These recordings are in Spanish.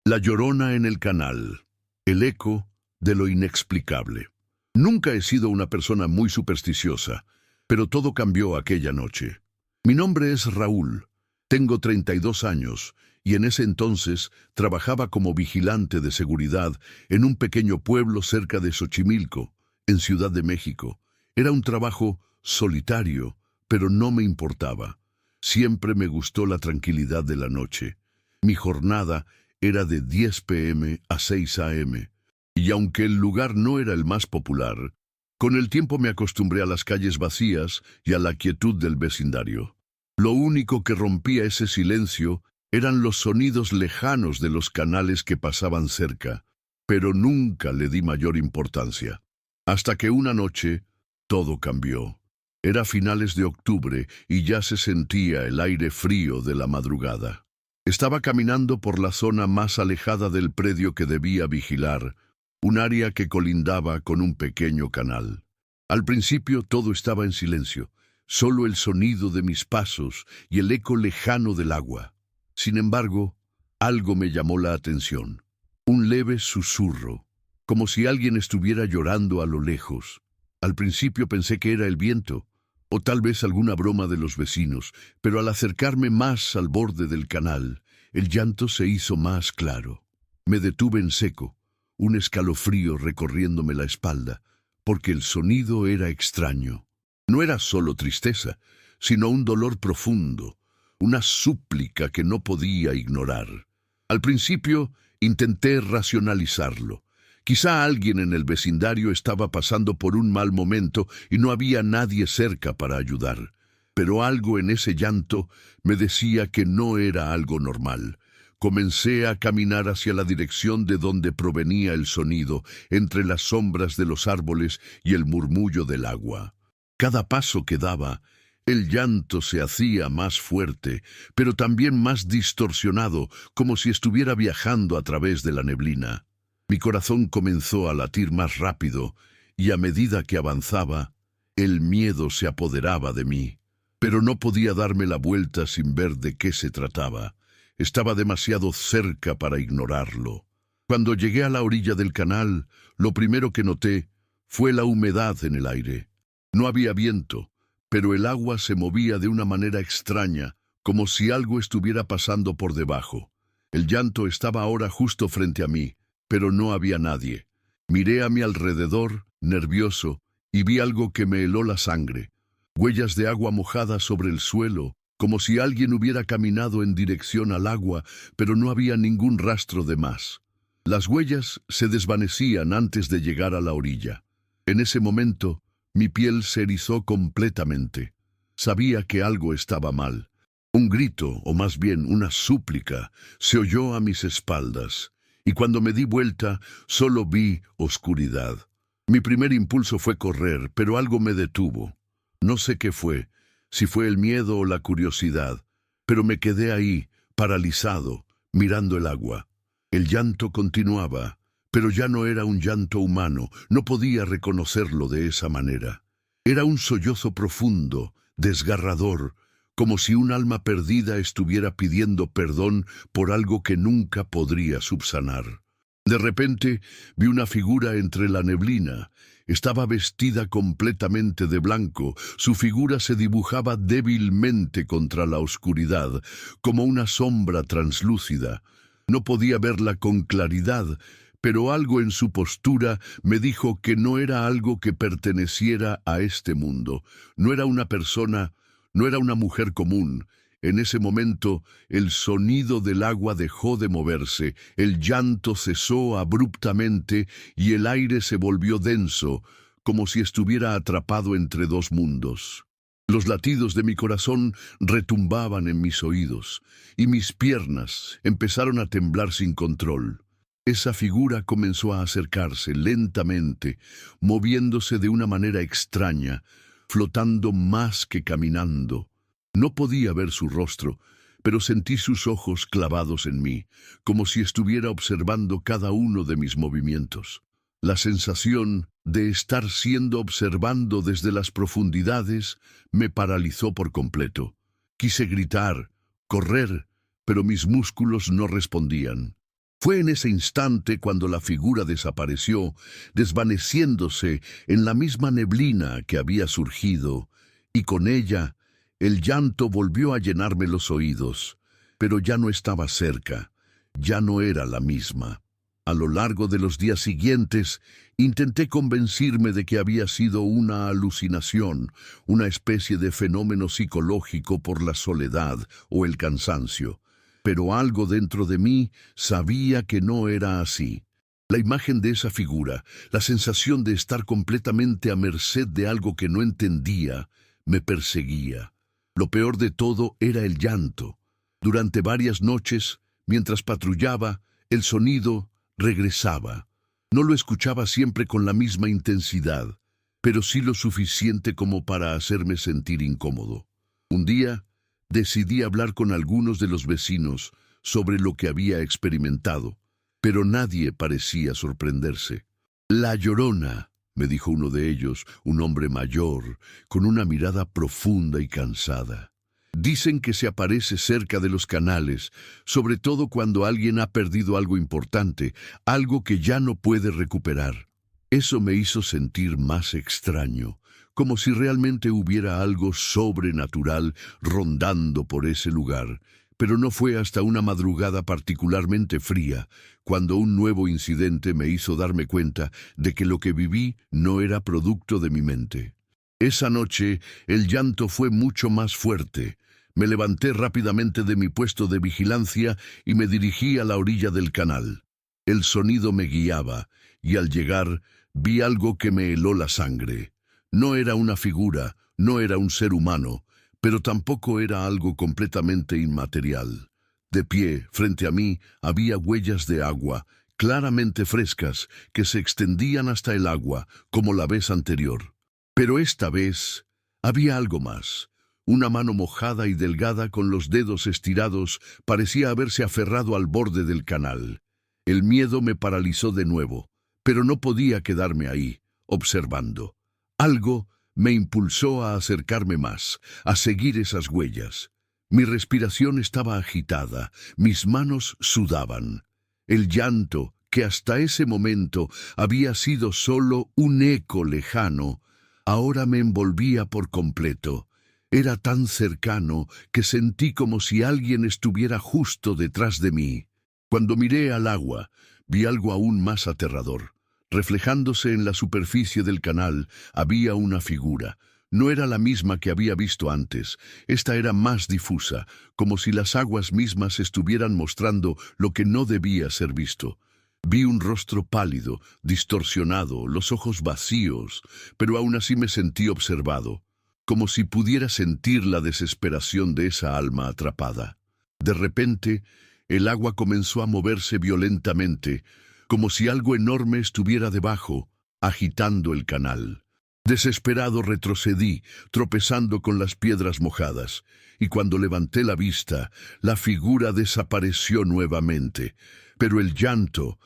La Llorona en el canal, el eco de lo inexplicable. Nunca he sido una persona muy supersticiosa, pero todo cambió aquella noche. Mi nombre es Raúl, tengo 32 años y en ese entonces trabajaba como vigilante de seguridad en un pequeño pueblo cerca de Xochimilco, en Ciudad de México. Era un trabajo solitario, pero no me importaba. Siempre me gustó la tranquilidad de la noche. Mi jornada era de 10 p.m. a 6 a.m. Y aunque el lugar no era el más popular, con el tiempo me acostumbré a las calles vacías y a la quietud del vecindario. Lo único que rompía ese silencio eran los sonidos lejanos de los canales que pasaban cerca, pero nunca le di mayor importancia. Hasta que una noche todo cambió. Era finales de octubre y ya se sentía el aire frío de la madrugada. Estaba caminando por la zona más alejada del predio que debía vigilar, un área que colindaba con un pequeño canal. Al principio todo estaba en silencio, solo el sonido de mis pasos y el eco lejano del agua. Sin embargo, algo me llamó la atención. Un leve susurro, como si alguien estuviera llorando a lo lejos. Al principio pensé que era el viento, o tal vez alguna broma de los vecinos, pero al acercarme más al borde del canal, el llanto se hizo más claro. Me detuve en seco, un escalofrío recorriéndome la espalda, porque el sonido era extraño. No era solo tristeza, sino un dolor profundo, una súplica que no podía ignorar. Al principio intenté racionalizarlo. Quizá alguien en el vecindario estaba pasando por un mal momento y no había nadie cerca para ayudar. Pero algo en ese llanto me decía que no era algo normal. Comencé a caminar hacia la dirección de donde provenía el sonido, entre las sombras de los árboles y el murmullo del agua. Cada paso que daba, el llanto se hacía más fuerte, pero también más distorsionado, como si estuviera viajando a través de la neblina. Mi corazón comenzó a latir más rápido, y a medida que avanzaba, el miedo se apoderaba de mí. Pero no podía darme la vuelta sin ver de qué se trataba. Estaba demasiado cerca para ignorarlo. Cuando llegué a la orilla del canal, lo primero que noté fue la humedad en el aire. No había viento, pero el agua se movía de una manera extraña, como si algo estuviera pasando por debajo. El llanto estaba ahora justo frente a mí, pero no había nadie. Miré a mi alrededor, nervioso, y vi algo que me heló la sangre. Huellas de agua mojada sobre el suelo, como si alguien hubiera caminado en dirección al agua, pero no había ningún rastro de más. Las huellas se desvanecían antes de llegar a la orilla. En ese momento, mi piel se erizó completamente. Sabía que algo estaba mal. Un grito, o más bien una súplica, se oyó a mis espaldas, y cuando me di vuelta, solo vi oscuridad. Mi primer impulso fue correr, pero algo me detuvo. No sé qué fue, si fue el miedo o la curiosidad, pero me quedé ahí, paralizado, mirando el agua. El llanto continuaba, pero ya no era un llanto humano, no podía reconocerlo de esa manera. Era un sollozo profundo, desgarrador, como si un alma perdida estuviera pidiendo perdón por algo que nunca podría subsanar. De repente vi una figura entre la neblina. Estaba vestida completamente de blanco. Su figura se dibujaba débilmente contra la oscuridad, como una sombra translúcida. No podía verla con claridad, pero algo en su postura me dijo que no era algo que perteneciera a este mundo. No era una persona, no era una mujer común. En ese momento, el sonido del agua dejó de moverse, el llanto cesó abruptamente y el aire se volvió denso, como si estuviera atrapado entre dos mundos. Los latidos de mi corazón retumbaban en mis oídos, y mis piernas empezaron a temblar sin control. Esa figura comenzó a acercarse lentamente, moviéndose de una manera extraña, flotando más que caminando. No podía ver su rostro, pero sentí sus ojos clavados en mí, como si estuviera observando cada uno de mis movimientos. La sensación de estar siendo observado desde las profundidades me paralizó por completo. Quise gritar, correr, pero mis músculos no respondían. Fue en ese instante cuando la figura desapareció, desvaneciéndose en la misma neblina que había surgido, y con ella el llanto volvió a llenarme los oídos, pero ya no estaba cerca, ya no era la misma. A lo largo de los días siguientes, intenté convencirme de que había sido una alucinación, una especie de fenómeno psicológico por la soledad o el cansancio. Pero algo dentro de mí sabía que no era así. La imagen de esa figura, la sensación de estar completamente a merced de algo que no entendía, me perseguía. Lo peor de todo era el llanto. Durante varias noches, mientras patrullaba, el sonido regresaba. No lo escuchaba siempre con la misma intensidad, pero sí lo suficiente como para hacerme sentir incómodo. Un día, decidí hablar con algunos de los vecinos sobre lo que había experimentado, pero nadie parecía sorprenderse. «La Llorona», me dijo uno de ellos, un hombre mayor, con una mirada profunda y cansada. «Dicen que se aparece cerca de los canales, sobre todo cuando alguien ha perdido algo importante, algo que ya no puede recuperar». Eso me hizo sentir más extraño, como si realmente hubiera algo sobrenatural rondando por ese lugar. Pero no fue hasta una madrugada particularmente fría, cuando un nuevo incidente me hizo darme cuenta de que lo que viví no era producto de mi mente. Esa noche el llanto fue mucho más fuerte. Me levanté rápidamente de mi puesto de vigilancia y me dirigí a la orilla del canal. El sonido me guiaba, y al llegar vi algo que me heló la sangre. No era una figura, no era un ser humano, pero tampoco era algo completamente inmaterial. De pie, frente a mí, había huellas de agua, claramente frescas, que se extendían hasta el agua, como la vez anterior. Pero esta vez había algo más. Una mano mojada y delgada con los dedos estirados parecía haberse aferrado al borde del canal. El miedo me paralizó de nuevo, pero no podía quedarme ahí, observando. Algo me impulsó a acercarme más, a seguir esas huellas. Mi respiración estaba agitada, mis manos sudaban. El llanto, que hasta ese momento había sido solo un eco lejano, ahora me envolvía por completo. Era tan cercano que sentí como si alguien estuviera justo detrás de mí. Cuando miré al agua, vi algo aún más aterrador. Reflejándose en la superficie del canal, había una figura. No era la misma que había visto antes. Esta era más difusa, como si las aguas mismas estuvieran mostrando lo que no debía ser visto. Vi un rostro pálido, distorsionado, los ojos vacíos, pero aún así me sentí observado, como si pudiera sentir la desesperación de esa alma atrapada. De repente, el agua comenzó a moverse violentamente, como si algo enorme estuviera debajo, agitando el canal. Desesperado retrocedí, tropezando con las piedras mojadas, y cuando levanté la vista, la figura desapareció nuevamente. Pero el llanto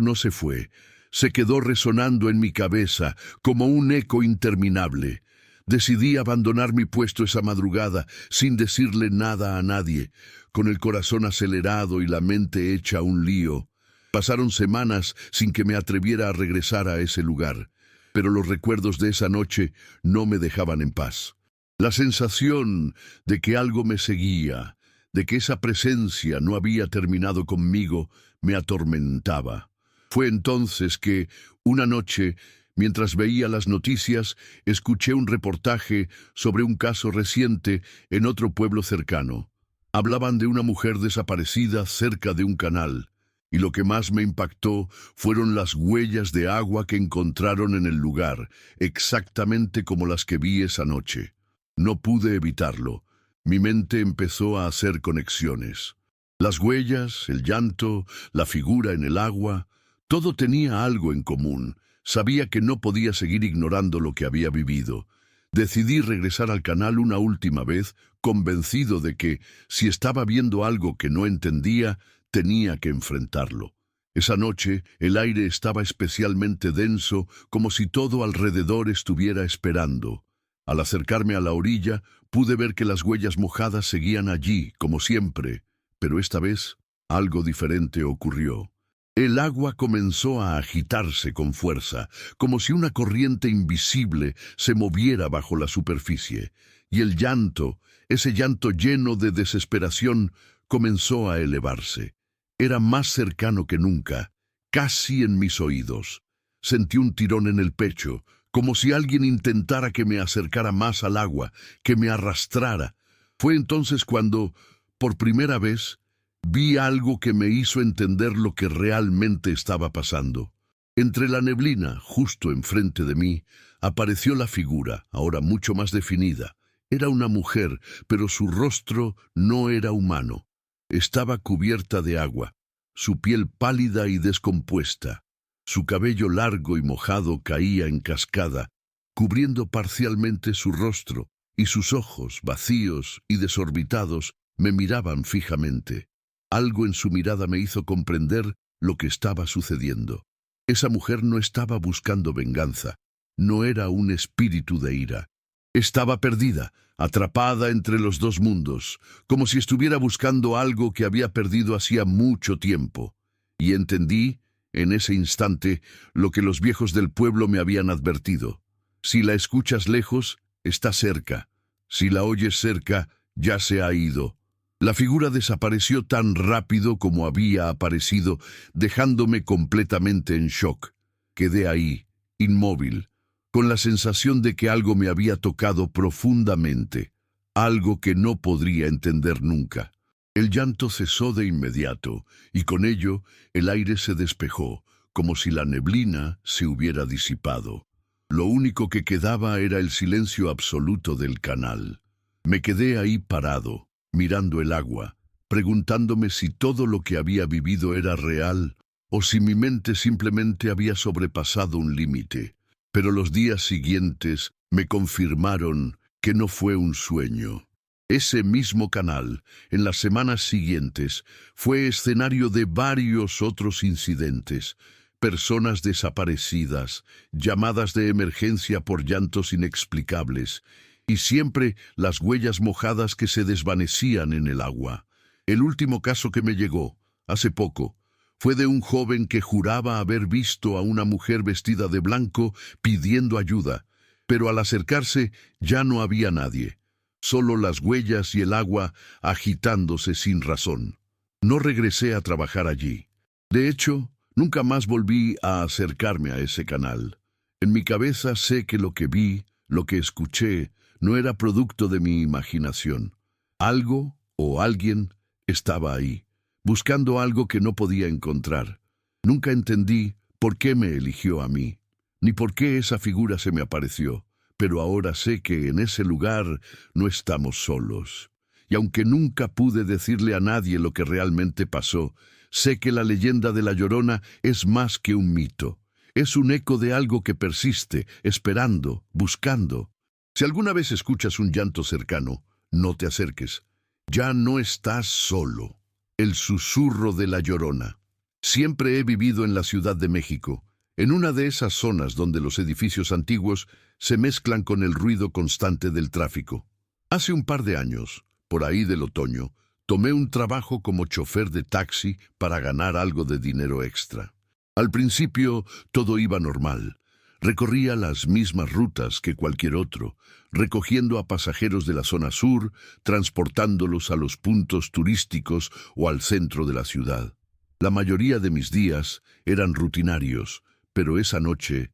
no se fue, se quedó resonando en mi cabeza como un eco interminable. Decidí abandonar mi puesto esa madrugada sin decirle nada a nadie, con el corazón acelerado y la mente hecha un lío. Pasaron semanas sin que me atreviera a regresar a ese lugar, pero los recuerdos de esa noche no me dejaban en paz. La sensación de que algo me seguía, de que esa presencia no había terminado conmigo, me atormentaba. Fue entonces que, una noche, mientras veía las noticias, escuché un reportaje sobre un caso reciente en otro pueblo cercano. Hablaban de una mujer desaparecida cerca de un canal. Y lo que más me impactó fueron las huellas de agua que encontraron en el lugar, exactamente como las que vi esa noche. No pude evitarlo. Mi mente empezó a hacer conexiones. Las huellas, el llanto, la figura en el agua, todo tenía algo en común. Sabía que no podía seguir ignorando lo que había vivido. Decidí regresar al canal una última vez, convencido de que, si estaba viendo algo que no entendía, tenía que enfrentarlo. Esa noche el aire estaba especialmente denso, como si todo alrededor estuviera esperando. Al acercarme a la orilla, pude ver que las huellas mojadas seguían allí, como siempre, pero esta vez Algo diferente ocurrió. El agua comenzó a agitarse con fuerza, como si una corriente invisible se moviera bajo la superficie, y el llanto, ese llanto lleno de desesperación, comenzó a elevarse. Era más cercano que nunca, casi en mis oídos. Sentí un tirón en el pecho, como si alguien intentara que me acercara más al agua, que me arrastrara. Fue entonces cuando, por primera vez, vi algo que me hizo entender lo que realmente estaba pasando. Entre la neblina, justo enfrente de mí, apareció la figura, ahora mucho más definida. Era una mujer, pero su rostro no era humano. Estaba cubierta de agua, su piel pálida y descompuesta. Su cabello largo y mojado caía en cascada, cubriendo parcialmente su rostro, y sus ojos, vacíos y desorbitados, me miraban fijamente. Algo en su mirada me hizo comprender lo que estaba sucediendo. Esa mujer no estaba buscando venganza, no era un espíritu de ira. Estaba perdida, atrapada entre los dos mundos, como si estuviera buscando algo que había perdido hacía mucho tiempo. Y entendí, en ese instante, lo que los viejos del pueblo me habían advertido. Si la escuchas lejos, está cerca. Si la oyes cerca, ya se ha ido. La figura desapareció tan rápido como había aparecido, dejándome completamente en shock. Quedé ahí, inmóvil, con la sensación de que algo me había tocado profundamente, algo que no podría entender nunca. El llanto cesó de inmediato, y con ello el aire se despejó, como si la neblina se hubiera disipado. Lo único que quedaba era el silencio absoluto del canal. Me quedé ahí parado, mirando el agua, preguntándome si todo lo que había vivido era real, o si mi mente simplemente había sobrepasado un límite. Pero los días siguientes me confirmaron que no fue un sueño. Ese mismo canal, en las semanas siguientes, fue escenario de varios otros incidentes. Personas desaparecidas, llamadas de emergencia por llantos inexplicables, y siempre las huellas mojadas que se desvanecían en el agua. El último caso que me llegó, hace poco, fue de un joven que juraba haber visto a una mujer vestida de blanco pidiendo ayuda, pero al acercarse ya no había nadie. Solo las huellas y el agua agitándose sin razón. No regresé a trabajar allí. De hecho, nunca más volví a acercarme a ese canal. En mi cabeza sé que lo que vi, lo que escuché, no era producto de mi imaginación. Algo o alguien estaba ahí, buscando algo que no podía encontrar. Nunca entendí por qué me eligió a mí, ni por qué esa figura se me apareció. Pero ahora sé que en ese lugar no estamos solos. Y aunque nunca pude decirle a nadie lo que realmente pasó, sé que la leyenda de La Llorona es más que un mito. Es un eco de algo que persiste, esperando, buscando. Si alguna vez escuchas un llanto cercano, no te acerques. Ya no estás solo. El susurro de La Llorona. Siempre he vivido en la Ciudad de México, en una de esas zonas donde los edificios antiguos se mezclan con el ruido constante del tráfico. Hace un par de años, por ahí del otoño, tomé un trabajo como chofer de taxi para ganar algo de dinero extra. Al principio todo iba normal. Recorría las mismas rutas que cualquier otro, recogiendo a pasajeros de la zona sur, transportándolos a los puntos turísticos o al centro de la ciudad. La mayoría de mis días eran rutinarios, pero esa noche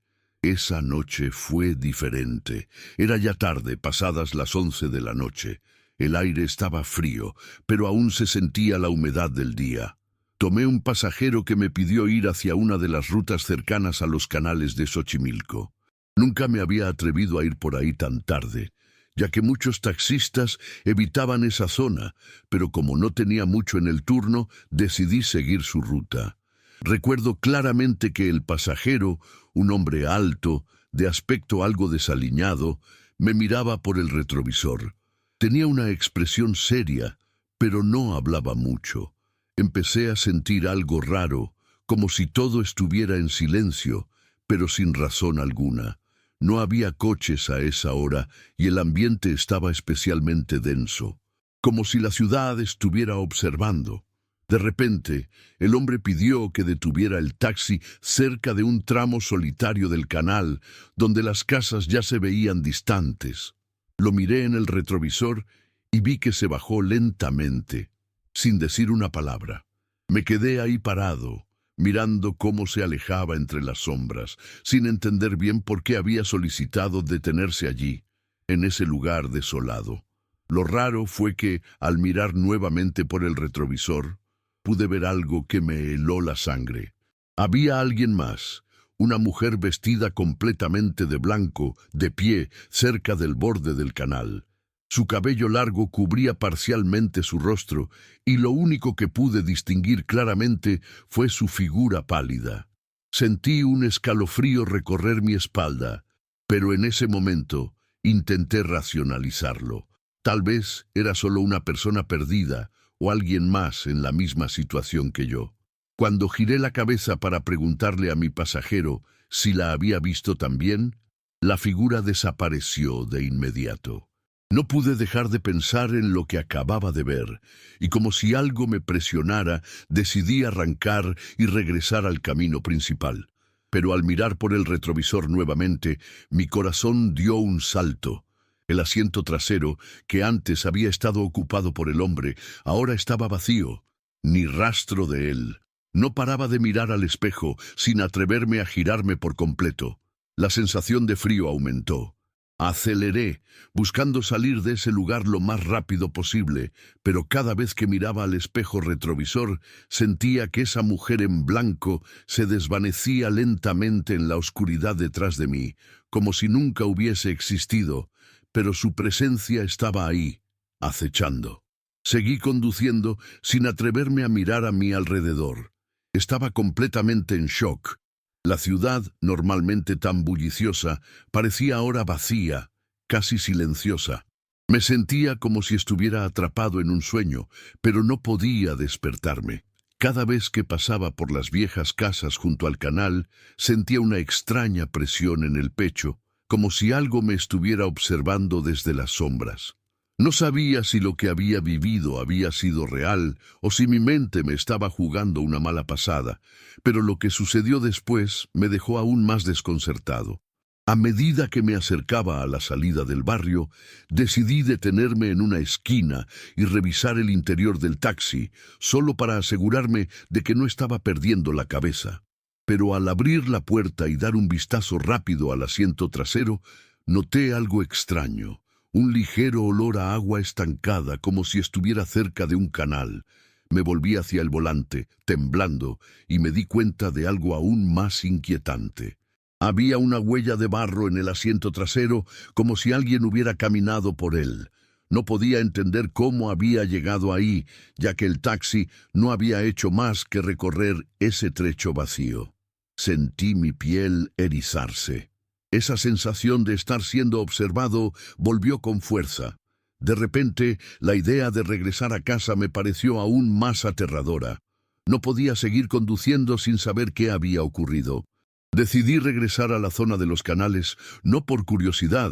fue diferente. Era ya tarde, pasadas las 11 de la noche. El aire estaba frío, pero aún se sentía la humedad del día. Tomé un pasajero que me pidió ir hacia una de las rutas cercanas a los canales de Xochimilco. Nunca me había atrevido a ir por ahí tan tarde, ya que muchos taxistas evitaban esa zona, pero como no tenía mucho en el turno, decidí seguir su ruta. Recuerdo claramente que el pasajero, un hombre alto, de aspecto algo desaliñado, me miraba por el retrovisor. Tenía una expresión seria, pero no hablaba mucho. Empecé a sentir algo raro, como si todo estuviera en silencio, pero sin razón alguna. No había coches a esa hora y el ambiente estaba especialmente denso, como si la ciudad estuviera observando. De repente, el hombre pidió que detuviera el taxi cerca de un tramo solitario del canal, donde las casas ya se veían distantes. Lo miré en el retrovisor y vi que se bajó lentamente, sin decir una palabra. Me quedé ahí parado, mirando cómo se alejaba entre las sombras, sin entender bien por qué había solicitado detenerse allí, en ese lugar desolado. Lo raro fue que, al mirar nuevamente por el retrovisor, pude ver algo que me heló la sangre. Había alguien más, una mujer vestida completamente de blanco, de pie, cerca del borde del canal. Su cabello largo cubría parcialmente su rostro, y lo único que pude distinguir claramente fue su figura pálida. Sentí un escalofrío recorrer mi espalda, pero en ese momento intenté racionalizarlo. Tal vez era solo una persona perdida o alguien más en la misma situación que yo. Cuando giré la cabeza para preguntarle a mi pasajero si la había visto también, la figura desapareció de inmediato. No pude dejar de pensar en lo que acababa de ver, y como si algo me presionara, decidí arrancar y regresar al camino principal. Pero al mirar por el retrovisor nuevamente, mi corazón dio un salto. El asiento trasero, que antes había estado ocupado por el hombre, ahora estaba vacío. Ni rastro de él. No paraba de mirar al espejo, sin atreverme a girarme por completo. La sensación de frío aumentó. Aceleré, buscando salir de ese lugar lo más rápido posible, pero cada vez que miraba al espejo retrovisor, sentía que esa mujer en blanco se desvanecía lentamente en la oscuridad detrás de mí, como si nunca hubiese existido, pero su presencia estaba ahí, acechando. Seguí conduciendo sin atreverme a mirar a mi alrededor. Estaba completamente en shock. La ciudad, normalmente tan bulliciosa, parecía ahora vacía, casi silenciosa. Me sentía como si estuviera atrapado en un sueño, pero no podía despertarme. Cada vez que pasaba por las viejas casas junto al canal, sentía una extraña presión en el pecho, como si algo me estuviera observando desde las sombras. No sabía si lo que había vivido había sido real o si mi mente me estaba jugando una mala pasada, pero lo que sucedió después me dejó aún más desconcertado. A medida que me acercaba a la salida del barrio, decidí detenerme en una esquina y revisar el interior del taxi, solo para asegurarme de que no estaba perdiendo la cabeza. Pero al abrir la puerta y dar un vistazo rápido al asiento trasero, noté algo extraño. Un ligero olor a agua estancada, como si estuviera cerca de un canal. Me volví hacia el volante, temblando, y me di cuenta de algo aún más inquietante. Había una huella de barro en el asiento trasero, como si alguien hubiera caminado por él. No podía entender cómo había llegado ahí, ya que el taxi no había hecho más que recorrer ese trecho vacío. Sentí mi piel erizarse. Esa sensación de estar siendo observado volvió con fuerza. De repente, la idea de regresar a casa me pareció aún más aterradora. No podía seguir conduciendo sin saber qué había ocurrido. Decidí regresar a la zona de los canales, no por curiosidad,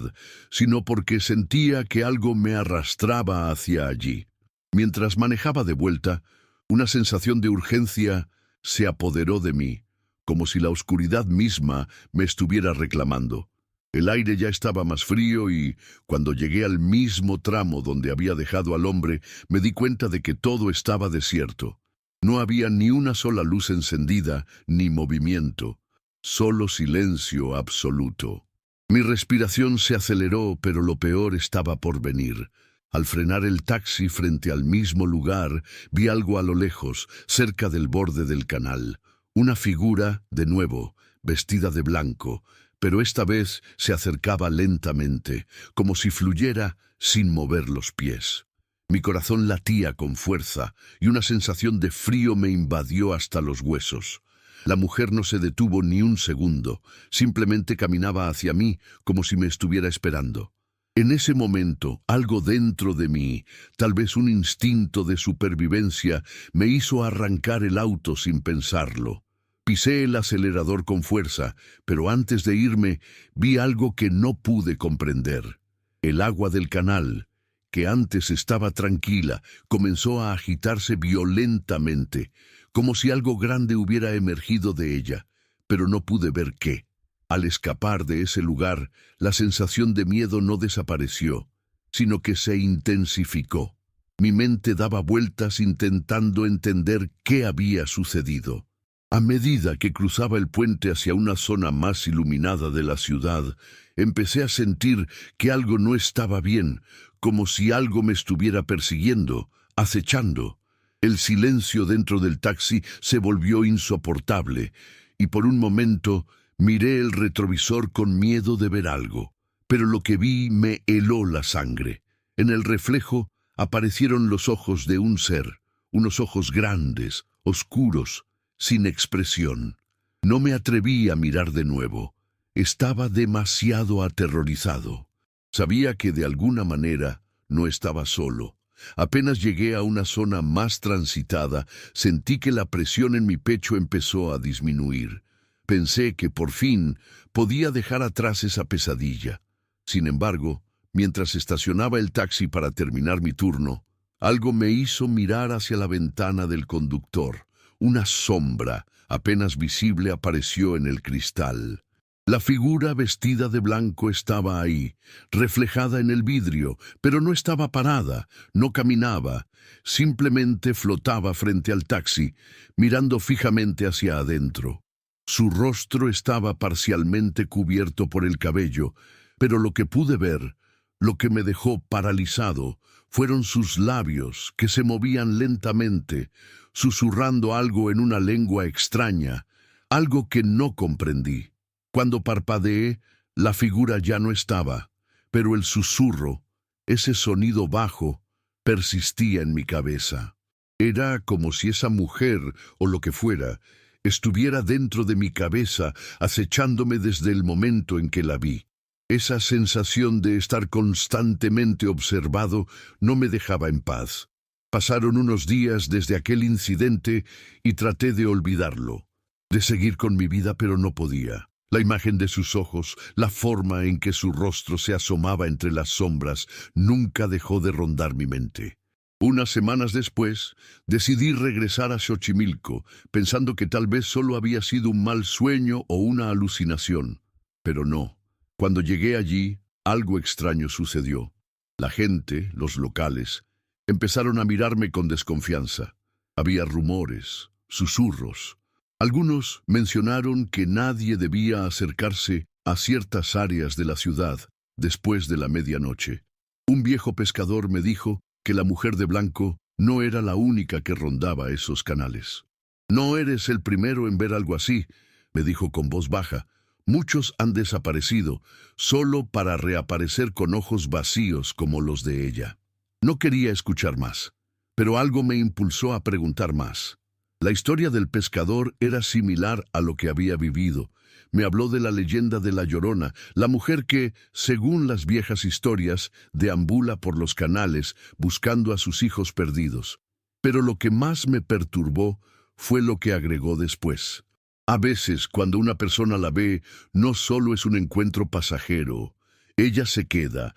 sino porque sentía que algo me arrastraba hacia allí. Mientras manejaba de vuelta, una sensación de urgencia se apoderó de mí, como si la oscuridad misma me estuviera reclamando. El aire ya estaba más frío y, cuando llegué al mismo tramo donde había dejado al hombre, me di cuenta de que todo estaba desierto. No había ni una sola luz encendida, ni movimiento, solo silencio absoluto. Mi respiración se aceleró, pero lo peor estaba por venir. Al frenar el taxi frente al mismo lugar, vi algo a lo lejos, cerca del borde del canal. Una figura, de nuevo, vestida de blanco, pero esta vez se acercaba lentamente, como si fluyera sin mover los pies. Mi corazón latía con fuerza y una sensación de frío me invadió hasta los huesos. La mujer no se detuvo ni un segundo, simplemente caminaba hacia mí como si me estuviera esperando. En ese momento, algo dentro de mí, tal vez un instinto de supervivencia, me hizo arrancar el auto sin pensarlo. Pisé el acelerador con fuerza, pero antes de irme, vi algo que no pude comprender. El agua del canal, que antes estaba tranquila, comenzó a agitarse violentamente, como si algo grande hubiera emergido de ella, pero no pude ver qué. Al escapar de ese lugar, la sensación de miedo no desapareció, sino que se intensificó. Mi mente daba vueltas intentando entender qué había sucedido. A medida que cruzaba el puente hacia una zona más iluminada de la ciudad, empecé a sentir que algo no estaba bien, como si algo me estuviera persiguiendo, acechando. El silencio dentro del taxi se volvió insoportable, y por un momento miré el retrovisor con miedo de ver algo. Pero lo que vi me heló la sangre. En el reflejo aparecieron los ojos de un ser, unos ojos grandes, oscuros, sin expresión. No me atreví a mirar de nuevo. Estaba demasiado aterrorizado. Sabía que de alguna manera no estaba solo. Apenas llegué a una zona más transitada, sentí que la presión en mi pecho empezó a disminuir. Pensé que por fin podía dejar atrás esa pesadilla. Sin embargo, mientras estacionaba el taxi para terminar mi turno, algo me hizo mirar hacia la ventana del conductor. Una sombra, apenas visible, apareció en el cristal. La figura vestida de blanco estaba ahí, reflejada en el vidrio, pero no estaba parada, no caminaba, simplemente flotaba frente al taxi, mirando fijamente hacia adentro. Su rostro estaba parcialmente cubierto por el cabello, pero lo que pude ver, lo que me dejó paralizado, fueron sus labios que se movían lentamente, susurrando algo en una lengua extraña, algo que no comprendí. Cuando parpadeé, la figura ya no estaba, pero el susurro, ese sonido bajo, persistía en mi cabeza. Era como si esa mujer, o lo que fuera, estuviera dentro de mi cabeza, acechándome desde el momento en que la vi. Esa sensación de estar constantemente observado no me dejaba en paz. Pasaron unos días desde aquel incidente y traté de olvidarlo, de seguir con mi vida, pero no podía. La imagen de sus ojos, la forma en que su rostro se asomaba entre las sombras, nunca dejó de rondar mi mente. Unas semanas después, decidí regresar a Xochimilco, pensando que tal vez solo había sido un mal sueño o una alucinación. Pero no. Cuando llegué allí, algo extraño sucedió. La gente, los locales, empezaron a mirarme con desconfianza. Había rumores, susurros. Algunos mencionaron que nadie debía acercarse a ciertas áreas de la ciudad después de la medianoche. Un viejo pescador me dijo que la mujer de blanco no era la única que rondaba esos canales. «No eres el primero en ver algo así», me dijo con voz baja. «Muchos han desaparecido, solo para reaparecer con ojos vacíos como los de ella». No quería escuchar más, pero algo me impulsó a preguntar más. La historia del pescador era similar a lo que había vivido. Me habló de la leyenda de La Llorona, la mujer que, según las viejas historias, deambula por los canales buscando a sus hijos perdidos. Pero lo que más me perturbó fue lo que agregó después. A veces, cuando una persona la ve, no solo es un encuentro pasajero. Ella se queda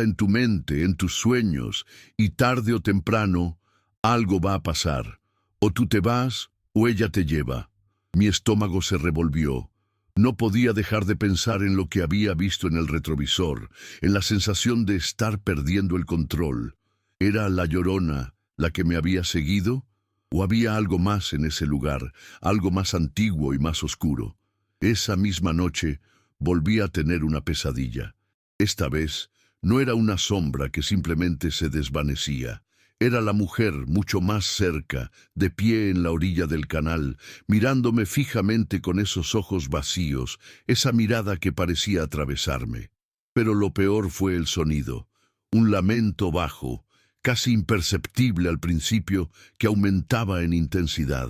en tu mente, en tus sueños, y tarde o temprano, algo va a pasar. O tú te vas, o ella te lleva. Mi estómago se revolvió. No podía dejar de pensar en lo que había visto en el retrovisor, en la sensación de estar perdiendo el control. ¿Era La Llorona la que me había seguido? ¿O había algo más en ese lugar, algo más antiguo y más oscuro? Esa misma noche volví a tener una pesadilla. Esta vez no era una sombra que simplemente se desvanecía. Era la mujer mucho más cerca, de pie en la orilla del canal, mirándome fijamente con esos ojos vacíos, esa mirada que parecía atravesarme. Pero lo peor fue el sonido, un lamento bajo, casi imperceptible al principio, que aumentaba en intensidad.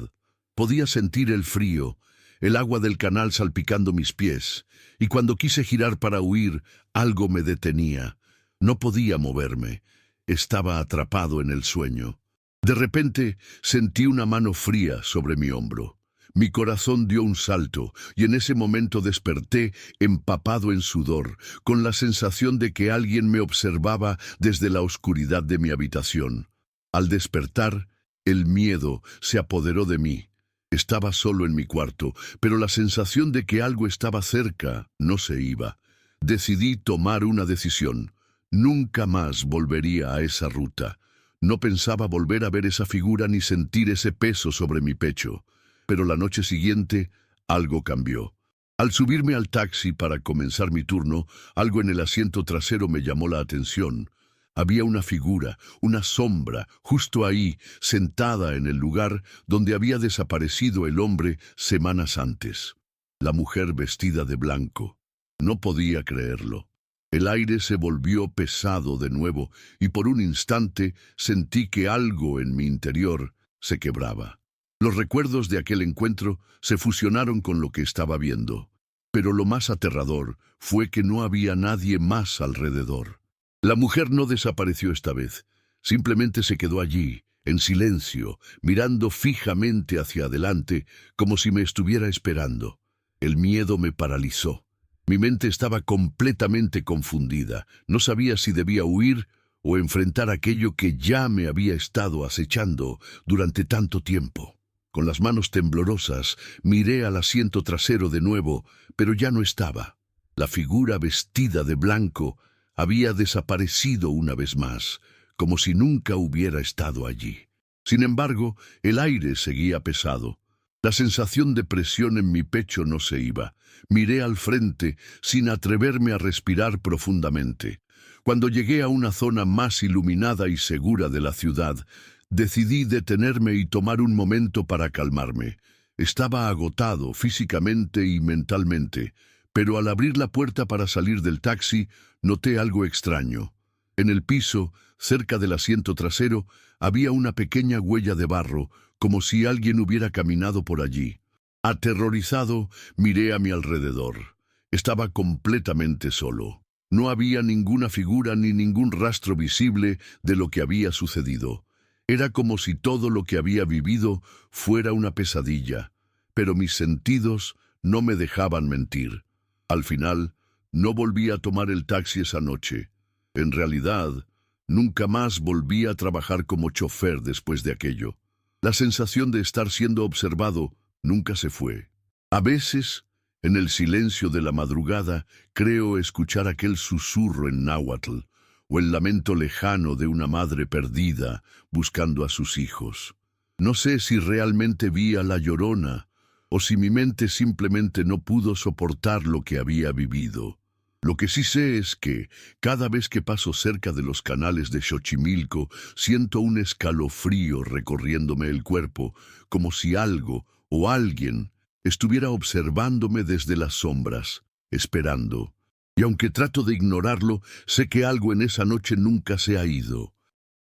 Podía sentir el frío, el agua del canal salpicando mis pies, y cuando quise girar para huir, algo me detenía. No podía moverme. Estaba atrapado en el sueño. De repente sentí una mano fría sobre mi hombro. Mi corazón dio un salto y en ese momento desperté empapado en sudor, con la sensación de que alguien me observaba desde la oscuridad de mi habitación. Al despertar, el miedo se apoderó de mí. Estaba solo en mi cuarto, pero la sensación de que algo estaba cerca no se iba. Decidí tomar una decisión. Nunca más volvería a esa ruta. No pensaba volver a ver esa figura ni sentir ese peso sobre mi pecho. Pero la noche siguiente, algo cambió. Al subirme al taxi para comenzar mi turno, algo en el asiento trasero me llamó la atención. Había una figura, una sombra, justo ahí, sentada en el lugar donde había desaparecido el hombre semanas antes. La mujer vestida de blanco. No podía creerlo. El aire se volvió pesado de nuevo y por un instante sentí que algo en mi interior se quebraba. Los recuerdos de aquel encuentro se fusionaron con lo que estaba viendo. Pero lo más aterrador fue que no había nadie más alrededor. La mujer no desapareció esta vez. Simplemente se quedó allí, en silencio, mirando fijamente hacia adelante, como si me estuviera esperando. El miedo me paralizó. Mi mente estaba completamente confundida. No sabía si debía huir o enfrentar aquello que ya me había estado acechando durante tanto tiempo. Con las manos temblorosas, miré al asiento trasero de nuevo, pero ya no estaba. La figura vestida de blanco había desaparecido una vez más, como si nunca hubiera estado allí. Sin embargo, el aire seguía pesado. La sensación de presión en mi pecho no se iba. Miré al frente sin atreverme a respirar profundamente. Cuando llegué a una zona más iluminada y segura de la ciudad, decidí detenerme y tomar un momento para calmarme. Estaba agotado físicamente y mentalmente, pero al abrir la puerta para salir del taxi, noté algo extraño. En el piso, cerca del asiento trasero, había una pequeña huella de barro, como si alguien hubiera caminado por allí. Aterrorizado, miré a mi alrededor. Estaba completamente solo. No había ninguna figura ni ningún rastro visible de lo que había sucedido. Era como si todo lo que había vivido fuera una pesadilla, pero mis sentidos no me dejaban mentir. Al final, no volví a tomar el taxi esa noche. En realidad, nunca más volví a trabajar como chofer después de aquello. La sensación de estar siendo observado nunca se fue. A veces, en el silencio de la madrugada, creo escuchar aquel susurro en náhuatl, o el lamento lejano de una madre perdida buscando a sus hijos. No sé si realmente vi a la Llorona, o si mi mente simplemente no pudo soportar lo que había vivido. Lo que sí sé es que, cada vez que paso cerca de los canales de Xochimilco, siento un escalofrío recorriéndome el cuerpo, como si algo o alguien estuviera observándome desde las sombras, esperando. Y aunque trato de ignorarlo, sé que algo en esa noche nunca se ha ido.